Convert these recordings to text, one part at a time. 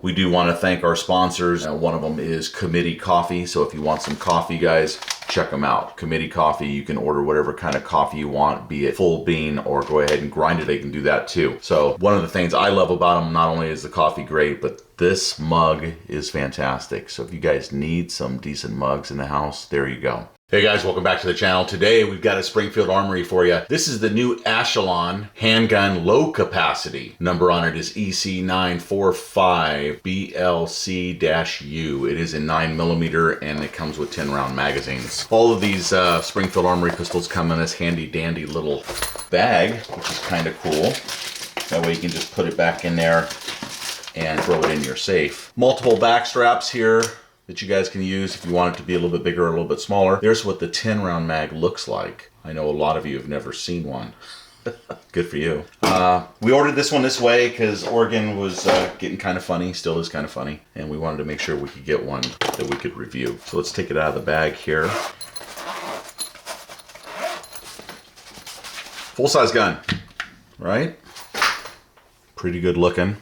We do want to thank our sponsors. One of them is Committee Coffee. So if you want some coffee, guys, check them out. Committee Coffee, you can order whatever kind of coffee you want, be it full bean or go ahead and grind it. They can do that too. So one of the things I love about them, not only is the coffee great, but this mug is fantastic. So if you guys need some decent mugs in the house, there you go. Hey guys, welcome back to the channel. Today we've got a Springfield Armory for you. This is the new Echelon handgun low capacity. Number on it is EC945BLC-U. It is in 9mm and it comes with 10 round magazines. All of these Springfield Armory pistols come in this handy dandy little bag, which is kind of cool. That way you can just put it back in there and throw it in your safe. Multiple back straps here that you guys can use if you want it to be a little bit bigger or a little bit smaller. There's what the 10 round mag looks like. I know a lot of you have never seen one. Good for you. We ordered this one this way because Oregon was getting kind of funny, still is kind of funny, and we wanted to make sure we could get one that we could review. So let's take it out of the bag here. Full-size gun, right? Pretty good looking.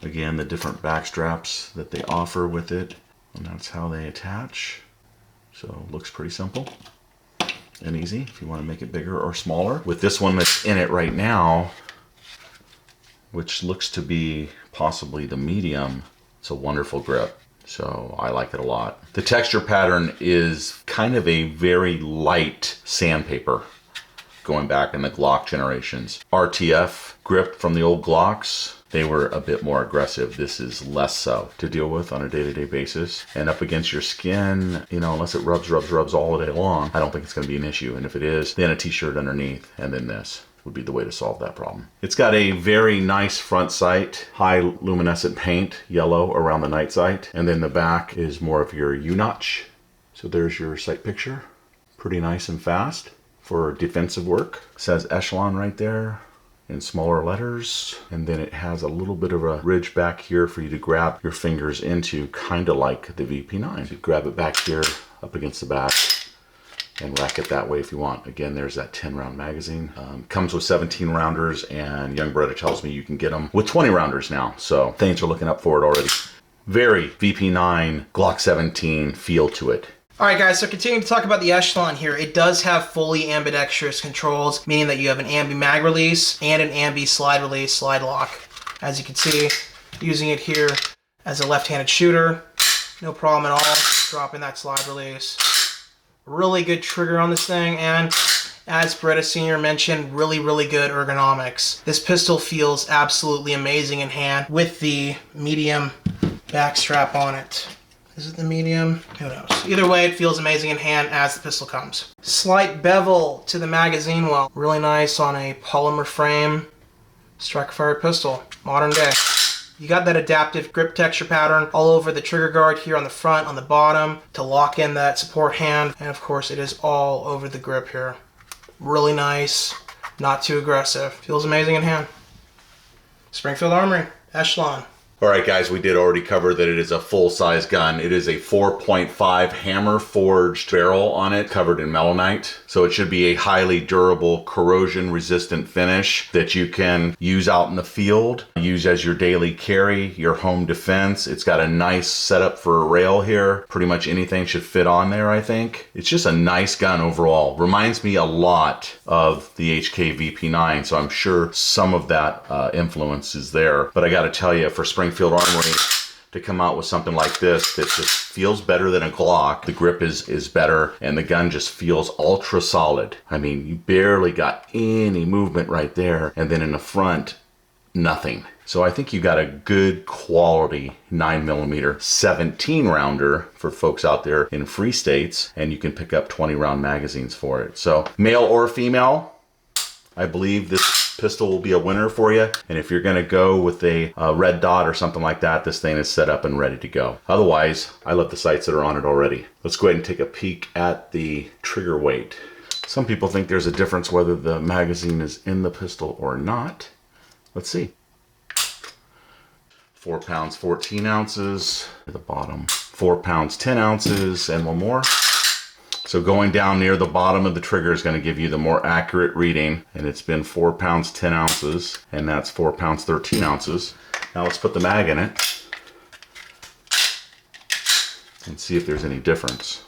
Again, the different back straps that they offer with it, and that's how they attach. So it looks pretty simple and easy if you want to make it bigger or smaller. With this one that's in it right now, which looks to be possibly the medium, it's a wonderful grip. So I like it a lot. The texture pattern is kind of a very light sandpaper, going back in the Glock generations. RTF grip from the old Glocks, they were a bit more aggressive. This is less so to deal with on a day-to-day basis. And up against your skin, you know, unless it rubs all day long, I don't think it's gonna be an issue. And if it is, then a t-shirt underneath, and then this would be the way to solve that problem. It's got a very nice front sight, high luminescent paint, yellow around the night sight. And then the back is more of your U-notch. So there's your sight picture. Pretty nice and fast for defensive work. It says Echelon right there in smaller letters, and then it has a little bit of a ridge back here for you to grab your fingers into, kind of like the VP9. So you grab it back here up against the back and rack it that way if you want. Again, there's that 10 round magazine. Comes with 17 rounders, and young Beretta tells me you can get them with 20 rounders now, so things are looking up for it already. Very VP9 Glock 17 feel to it. Alright guys, so continuing to talk about the Echelon here, it does have fully ambidextrous controls, meaning that you have an ambi mag release and an ambi slide release, slide lock. As you can see, using it here as a left-handed shooter, no problem at all, dropping that slide release. Really good trigger on this thing, and as Beretta Sr. mentioned, really good ergonomics. This pistol feels absolutely amazing in hand with the medium back strap on it. Is it the medium? Who knows? Either way, it feels amazing in hand as the pistol comes. Slight bevel to the magazine well. Really nice on a polymer frame striker-fired pistol. Modern day. You got that adaptive grip texture pattern all over the trigger guard here on the front, on the bottom, to lock in that support hand. And of course, it is all over the grip here. Really nice. Not too aggressive. Feels amazing in hand. Springfield Armory Echelon. All right, guys, we did already cover that it is a full-size gun. It is a 4.5 hammer-forged barrel on it, covered in melanite. So it should be a highly durable, corrosion-resistant finish that you can use out in the field, use as your daily carry, your home defense. It's got a nice setup for a rail here. Pretty much anything should fit on there, I think. It's just a nice gun overall. Reminds me a lot of the HK VP9, so I'm sure some of that influence is there. But I gotta tell you, for Springfield Armory to come out with something like this that just feels better than a Glock. The grip is better, and the gun just feels ultra solid. I mean, you barely got any movement right there, and then in the front, nothing. So I think you got a good quality 9mm 17 rounder for folks out there in free states, and you can pick up 20 round magazines for it. So male or female, I believe this pistol will be a winner for you. And if you're gonna go with a red dot or something like that, this thing is set up and ready to go. Otherwise, I love the sights that are on it already. Let's go ahead and take a peek at the trigger weight. Some people think there's a difference whether the magazine is in the pistol or not. Let's see. 4 pounds, 14 ounces. At the bottom, 4 pounds, 10 ounces, and one more. So going down near the bottom of the trigger is going to give you the more accurate reading, and it's been 4 pounds 10 ounces, and that's 4 pounds 13 ounces. Now let's put the mag in it and see if there's any difference.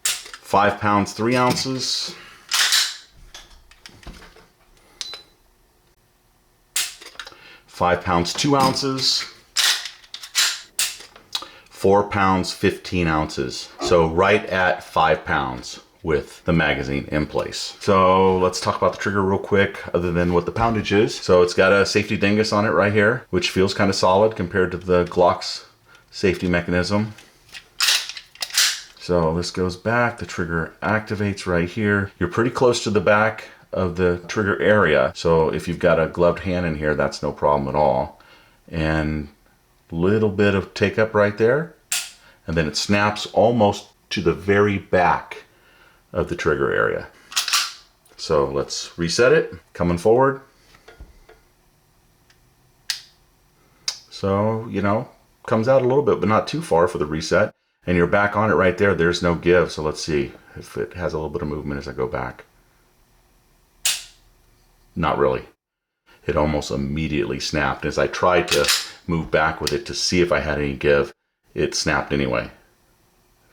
5 pounds 3 ounces. 5 pounds 2 ounces. 4 pounds 15 ounces. So right at 5 pounds with the magazine in place. So let's talk about the trigger real quick, other than what the poundage is. So it's got a safety dingus on it right here, which feels kind of solid compared to the Glock's safety mechanism. So this goes back, the trigger activates right here. You're pretty close to the back of the trigger area. So if you've got a gloved hand in here, that's no problem at all. And little bit of take up right there. And then it snaps almost to the very back of the trigger area. So let's reset it, coming forward. So, you know, comes out a little bit, but not too far for the reset. And you're back on it right there. There's no give. So let's see if it has a little bit of movement as I go back. Not really. It almost immediately snapped. As I tried to move back with it to see if I had any give, it snapped anyway.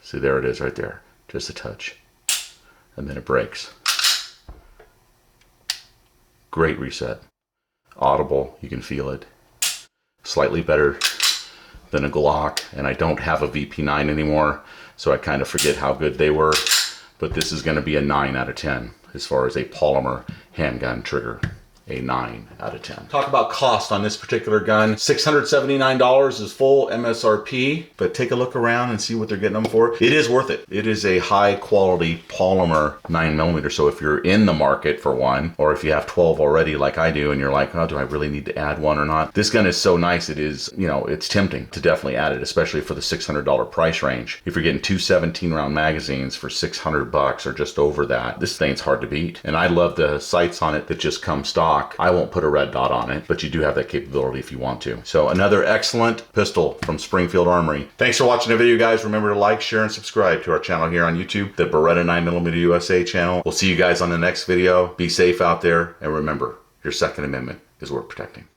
See, there it is right there. Just a touch. And then it breaks. Great reset. Audible, you can feel it. Slightly better than a Glock, and I don't have a VP9 anymore, so I kind of forget how good they were, but this is going to be a 9 out of 10 as far as a polymer handgun trigger. A 9 out of 10. Talk about cost on this particular gun. $679 is full MSRP, but take a look around and see what they're getting them for. It is worth it. It is a high quality polymer 9mm. So if you're in the market for one, or if you have 12 already like I do and you're like, oh, do I really need to add one or not? This gun is so nice. It is, you know, it's tempting to definitely add it, especially for the $600 price range. If you're getting two 17-round magazines for $600 or just over that, this thing's hard to beat. And I love the sights on it that just come stock. I won't put a red dot on it, but you do have that capability if you want to. So another excellent pistol from Springfield Armory. Thanks for watching the video, guys. Remember to like, share, and subscribe to our channel here on YouTube, the Beretta 9mm USA channel. We'll see you guys on the next video. Be safe out there, and remember, your Second Amendment is worth protecting.